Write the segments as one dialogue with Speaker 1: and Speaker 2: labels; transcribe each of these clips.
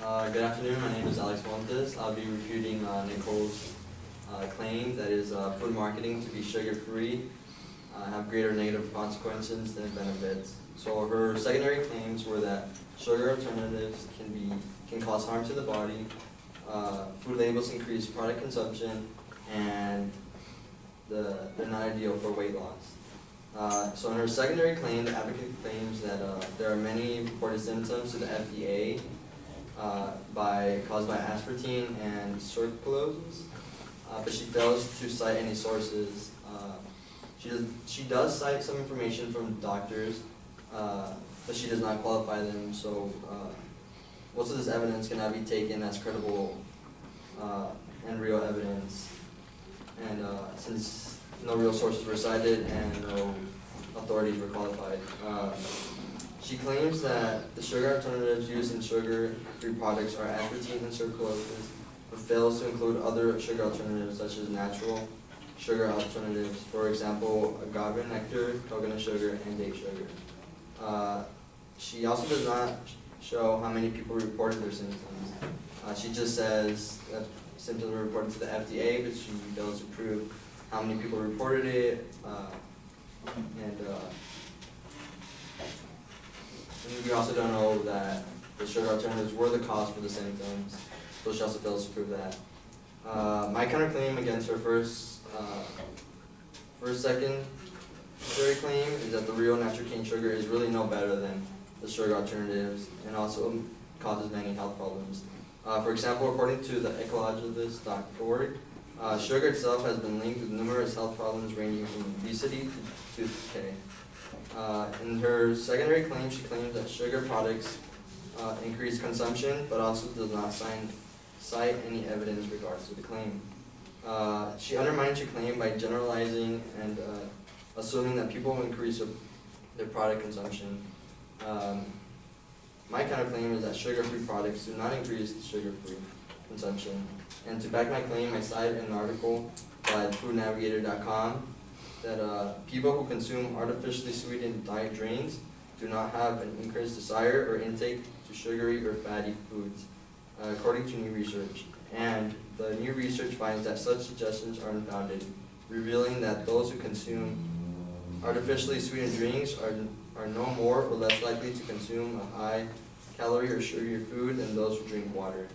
Speaker 1: Good afternoon, my name is Alex Montes. I'll be refuting Nicole's claim that is food marketing to be sugar-free have greater negative consequences than benefits. So her secondary claims were that sugar alternatives can cause harm to the body, food labels increase product consumption, and they're not ideal for weight loss. So in her secondary claim, the advocate claims that there are many reported symptoms to the FDA caused by aspartame and sucralose, but she fails to cite any sources. She does cite some information from doctors, but she does not qualify them, so most of this evidence cannot be taken as credible and real evidence. And since no real sources were cited and no authorities were qualified. She claims that the sugar alternatives used in sugar-free products are aspartame and sucralose, but fails to include other sugar alternatives such as natural sugar alternatives, for example, agave nectar, coconut sugar, and date sugar. She also does not show how many people reported their symptoms. She just says that symptoms were reported to the FDA, but she fails to prove how many people reported it, and we also don't know that the sugar alternatives were the cause for the symptoms, so she also fails to prove that. My counterclaim against her secondary claim is that the real natural cane sugar is really no better than the sugar alternatives and also causes many health problems. For example, according to the ecologist.org, sugar itself has been linked with numerous health problems ranging from obesity to tooth decay. In her secondary claim, she claims that sugar products increase consumption, but also does not cite any evidence in regards to the claim. She undermines her claim by generalizing and assuming that people will increase their product consumption. My counterclaim is that sugar-free products do not increase the sugar-free consumption. And to back my claim, I cite an article by foodnavigator.com that people who consume artificially sweetened diet drinks do not have an increased desire or intake to sugary or fatty foods, according to new research. And the new research finds that such suggestions are unfounded, revealing that those who consume artificially sweetened drinks are no more or less likely to consume a high-calorie or sugary food than those who drink water.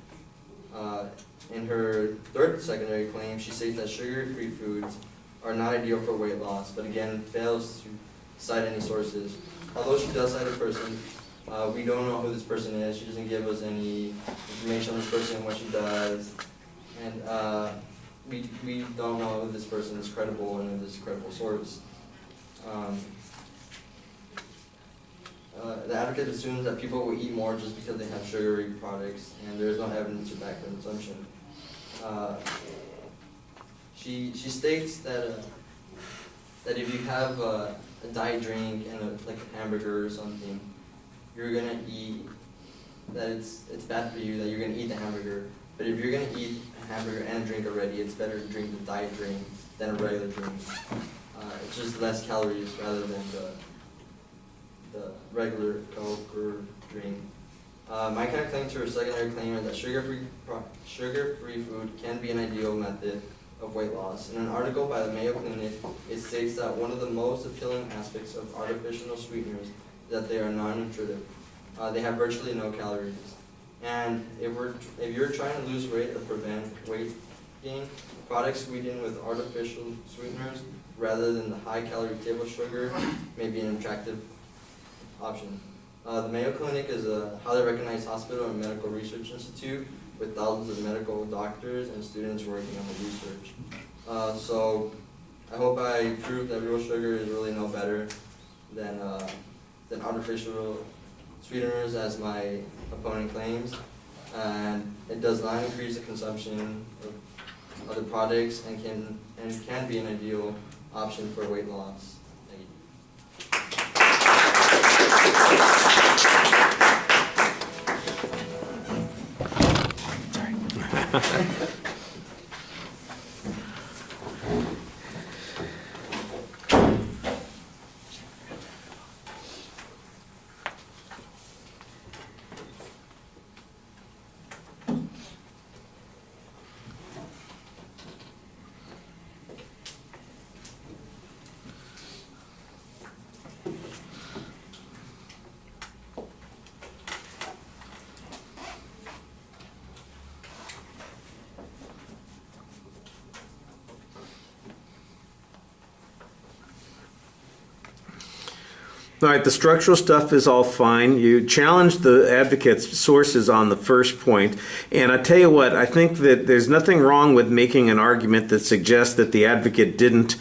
Speaker 1: In her third secondary claim, she states that sugar-free foods are not ideal for weight loss, but again fails to cite any sources. Although she does cite a person, we don't know who this person is. She doesn't give us any information on this person, what she does, and we don't know if this person is credible and if this is a credible source. The advocate assumes that people will eat more just because they have sugary products, and there is no evidence to back their consumption. She states that if you have a diet drink and like a hamburger or something, you're gonna eat that it's bad for you that you're gonna eat the hamburger. But if you're gonna eat a hamburger and a drink already, it's better to drink the diet drink than a regular drink. It's just less calories rather than the regular Coke or drink. My counterclaim to her secondary claim is that sugar-free food can be an ideal method of weight loss. In an article by the Mayo Clinic, it states that one of the most appealing aspects of artificial sweeteners is that they are non-nutritive. They have virtually no calories. And if you're trying to lose weight or prevent weight gain, products sweetened with artificial sweeteners rather than the high-calorie table sugar may be an attractive option. The Mayo Clinic is a highly recognized hospital and medical research institute with thousands of medical doctors and students working on the research. So I hope I proved that real sugar is really no better than artificial sweeteners, as my opponent claims, and it does not increase the consumption of other products and can be an ideal option for weight loss. Thank you.
Speaker 2: All right, the structural stuff is all fine. You challenged the advocate's sources on the first point, and I tell you what, I think that there's nothing wrong with making an argument that suggests that the advocate didn't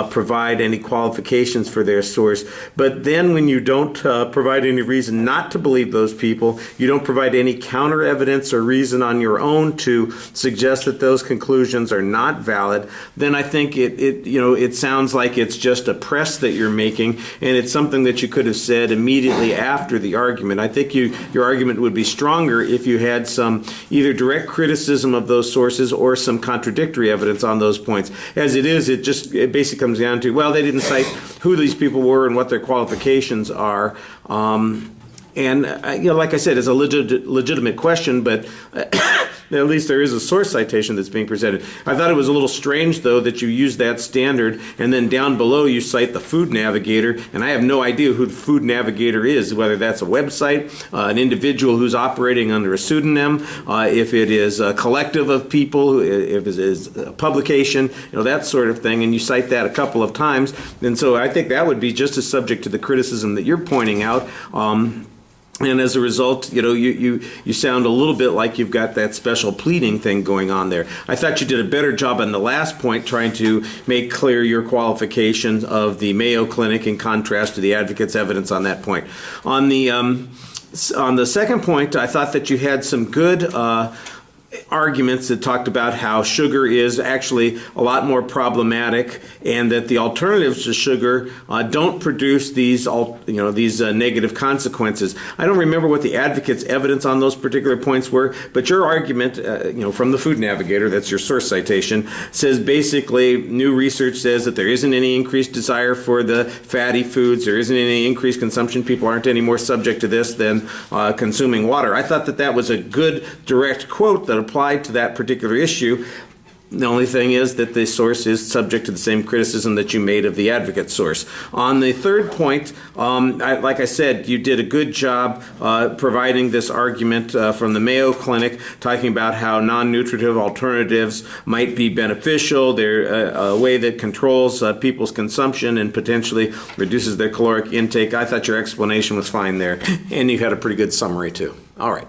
Speaker 2: provide any qualifications for their source. But then when you don't provide any reason not to believe those people, you don't provide any counter evidence or reason on your own to suggest that those conclusions are not valid, then I think it sounds like it's just a press that you're making, and it's something that you could have said immediately after the argument. I think your argument would be stronger if you had some either direct criticism of those sources or some contradictory evidence on those points. As it is, it basically comes down to, well, they didn't cite who these people were and what their qualifications are. And like I said, it's a legitimate question, but at least there is a source citation that's being presented. I thought it was a little strange, though, that you use that standard, and then down below you cite the Food Navigator, and I have no idea who the Food Navigator is, whether that's a website, an individual who's operating under a pseudonym, if it is a collective of people, if it is a publication, that sort of thing, and you cite that a couple of times. And so I think that would be just as subject to the criticism that you're pointing out. And as a result, you sound a little bit like you've got that special pleading thing going on there. I thought you did a better job on the last point, trying to make clear your qualifications of the Mayo Clinic in contrast to the advocate's evidence on that point. On the second point, I thought that you had some good arguments that talked about how sugar is actually a lot more problematic, and that the alternatives to sugar don't produce these negative consequences. I don't remember what the advocate's evidence on those particular points were, but your argument, from the Food Navigator, that's your source citation, says basically new research says that there isn't any increased desire for the fatty foods, there isn't any increased consumption, people aren't any more subject to this than consuming water. I thought that was a good direct quote that applied to that particular issue. The only thing is that the source is subject to the same criticism that you made of the advocate source. On the third point, like I said, you did a good job providing this argument from the Mayo Clinic, talking about how non-nutritive alternatives might be beneficial. They're a way that controls people's consumption and potentially reduces their caloric intake. I thought your explanation was fine there, and you had a pretty good summary too. All right.